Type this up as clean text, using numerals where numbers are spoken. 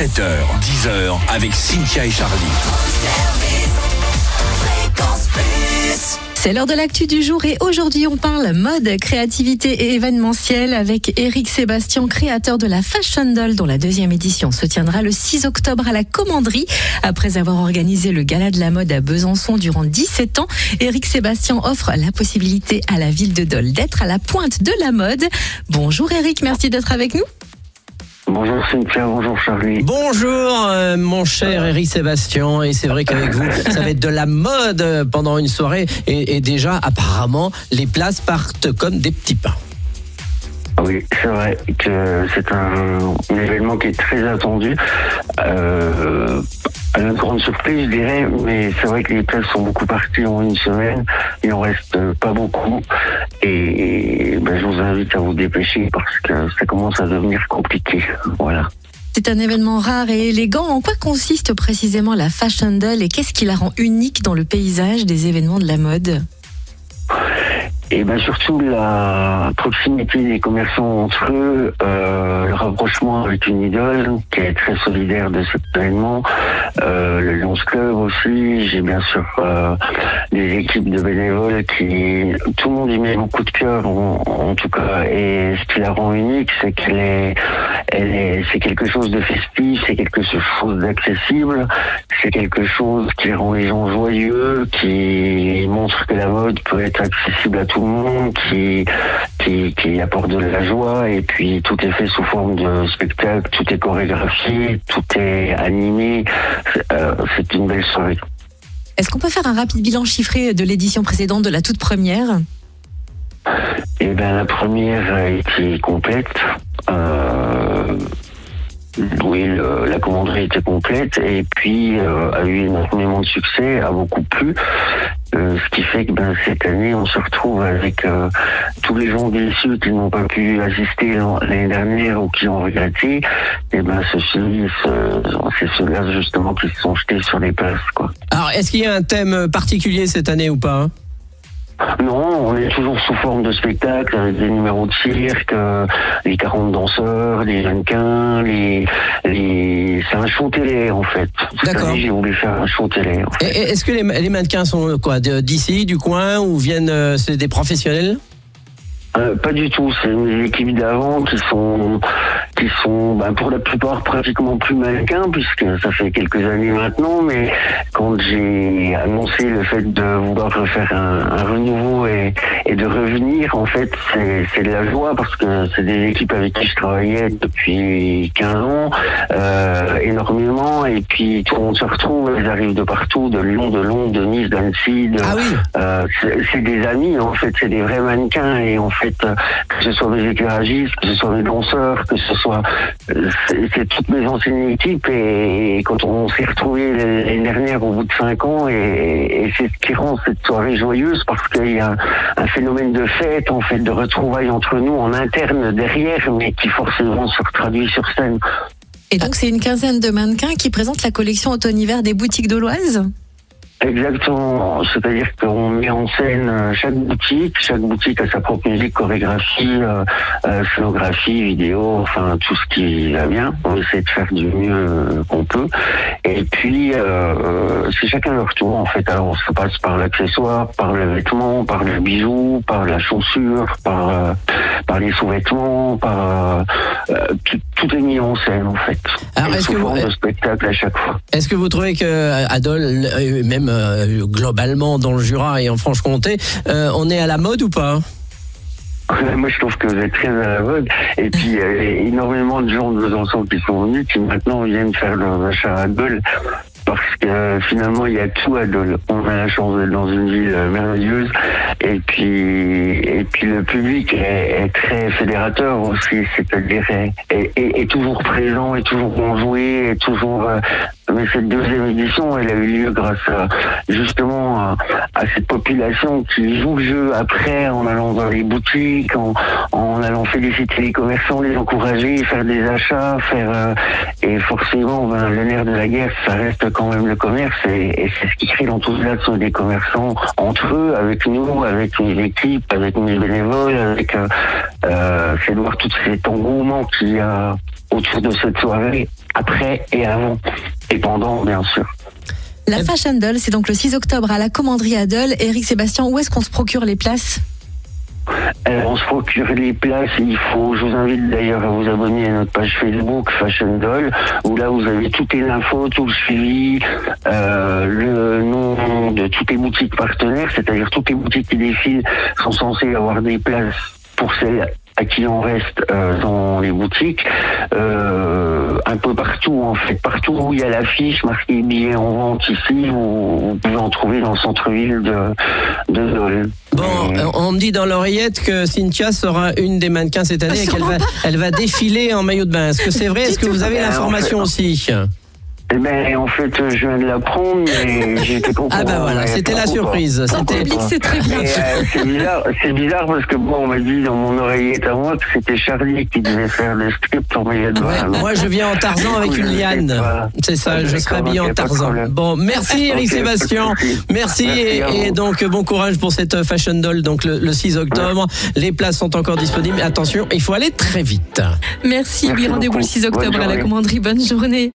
7h, 10h avec Cynthia et Charlie. C'est l'heure de l'actu du jour et aujourd'hui on parle mode, créativité et événementiel avec Éric Sébastien, créateur de la Fashion Doll dont la 2e édition se tiendra le 6 octobre à la Commanderie. Après avoir organisé le Gala de la mode à Besançon durant 17 ans, Éric Sébastien offre la possibilité à la ville de Dole d'être à la pointe de la mode. Bonjour Éric, merci d'être avec nous. Bonjour Cynthia, bonjour Charlie. Bonjour mon cher Éric Sébastien, et c'est vrai qu'avec vous ça va être de la mode pendant une soirée et déjà apparemment les places partent comme des petits pains. Oui, c'est vrai que c'est un événement qui est très attendu. À notre grande surprise, je dirais, mais c'est vrai que les places sont beaucoup parties en une semaine. Il en reste pas beaucoup. Et je vous invite à vous dépêcher parce que ça commence à devenir compliqué. Voilà. C'est un événement rare et élégant. En quoi consiste précisément la Fashion Doll et qu'est-ce qui la rend unique dans le paysage des événements de la mode ? Et surtout la proximité des commerçants entre eux, le rapprochement avec une idole qui est très solidaire de cet événement, le Lions Club aussi, j'ai bien sûr des équipes de bénévoles qui, tout le monde y met beaucoup de cœur en tout cas, et ce qui la rend unique, c'est c'est quelque chose de festif, c'est quelque chose d'accessible, c'est quelque chose qui rend les gens joyeux, qui montre que la mode peut être accessible à tout le monde, qui apporte de la joie, et puis tout est fait sous forme de spectacle, tout est chorégraphié, tout est animé, c'est une belle soirée. Est-ce qu'on peut faire un rapide bilan chiffré de l'édition précédente, de la toute première ? La première a été complète. Oui, la commanderie était complète et puis a eu énormément de succès, a beaucoup plu. Ce qui fait que cette année, on se retrouve avec tous les gens déçus qui n'ont pas pu assister l'année dernière ou qui ont regretté. C'est ceux-là justement qui se sont jetés sur les places, quoi. Alors, est-ce qu'il y a un thème particulier cette année ou pas ? Non, on est toujours sous forme de spectacle avec des numéros de cirque, les 40 danseurs, les mannequins, c'est un show télé en fait. D'accord. Cette année, j'ai voulu faire un show télé. En fait. Et est-ce que les mannequins sont quoi, d'ici, du coin, ou viennent, c'est des professionnels ? Pas du tout, c'est une équipe d'avant qui sont pour la plupart pratiquement plus mannequins puisque ça fait quelques années maintenant, mais quand j'ai annoncé le fait de vouloir refaire un renouveau et de revenir, en fait c'est de la joie parce que c'est des équipes avec qui je travaillais depuis 15 ans énormément, et puis tout le monde se retrouve, ils arrivent de partout, de Lyon, de Nice, d'Annecy, c'est des amis en fait, c'est des vrais mannequins, et en fait que ce soit des éclairagistes, que ce soit des danseurs, que ce soit c'est toutes mes anciennes équipes, et quand on s'est retrouvés l'année dernière au bout de 5 ans, et c'est ce qui rend cette soirée joyeuse parce qu'il y a un phénomène de fête, en fait, de retrouvailles entre nous en interne derrière, mais qui forcément se traduit sur scène. Et donc c'est une quinzaine de mannequins qui présentent la collection automne-hiver des boutiques doloises ? Exactement, c'est-à-dire qu'on met en scène chaque boutique a sa propre musique, chorégraphie, scénographie, vidéo, enfin tout ce qui va bien. On essaie de faire du mieux qu'on peut. Et puis c'est chacun leur tour en fait. Alors ça passe par l'accessoire, par le vêtement, par le bijou, par la chaussure, par les sous-vêtements, tout est mis en scène en fait. Alors est-ce que de spectacle à chaque fois. Est-ce que vous trouvez que à Dole, même globalement dans le Jura et en Franche-Comté, on est à la mode ou pas ? Moi, je trouve que vous êtes très à la mode. Et puis, il y a énormément de gens de Besançon qui sont venus, qui maintenant viennent faire leur achat à Dole. Parce que finalement, il y a tout à Dole. On a la chance d'être dans une ville merveilleuse. Et puis le public est très fédérateur aussi, c'est-à-dire est toujours présent, est toujours enjoué, est toujours... Mais cette 2e édition, elle a eu lieu grâce justement à cette population qui joue le jeu après, en allant dans les boutiques, en allant féliciter les commerçants, les encourager, faire des achats, et forcément, le nerf de la guerre, ça reste quand quand même le commerce et c'est ce qui crée l'enthousiasme des commerçants entre eux, avec nous, avec mes équipes, avec mes bénévoles, c'est de voir tout cet engouement qu'il y a autour de cette soirée, après et avant, et pendant, bien sûr. La Fashion Doll, c'est donc le 6 octobre à la Commanderie à Dole. Éric Sébastien, où est-ce qu'on se procure les places ? On se procure les places, je vous invite d'ailleurs à vous abonner à notre page Facebook Fashion Doll, où là vous avez toutes les infos, tout le suivi, le nom de toutes les boutiques partenaires, c'est-à-dire toutes les boutiques qui défilent sont censées avoir des places pour celles à qui on reste dans les boutiques, un peu partout en fait, partout où il y a l'affiche marquée billets en vente ici, vous pouvez en trouver dans le centre-ville de Dole. Bon, on me dit dans l'oreillette que Cynthia sera une des mannequins cette année et qu'elle va défiler en maillot de bain. Est-ce que c'est vrai ? Est-ce que vous avez l'information aussi ? Eh ben, en fait, je viens de l'apprendre, mais j'étais content. Ah ben voilà, c'était la surprise. En public, c'est très bien. C'est bizarre parce que bon, on m'a dit dans mon oreillette à moi que c'était Charlie qui devait faire le script en maillot de bain. Moi, je viens en Tarzan avec une liane. C'est ça, je serai habillé en Tarzan. Bon, merci Éric Sébastien. Merci et donc bon courage pour cette Fashion Doll, donc le 6 octobre. Les places sont encore disponibles. Attention, il faut aller très vite. Merci. Oui, rendez-vous le 6 octobre à la Commanderie. Bonne journée.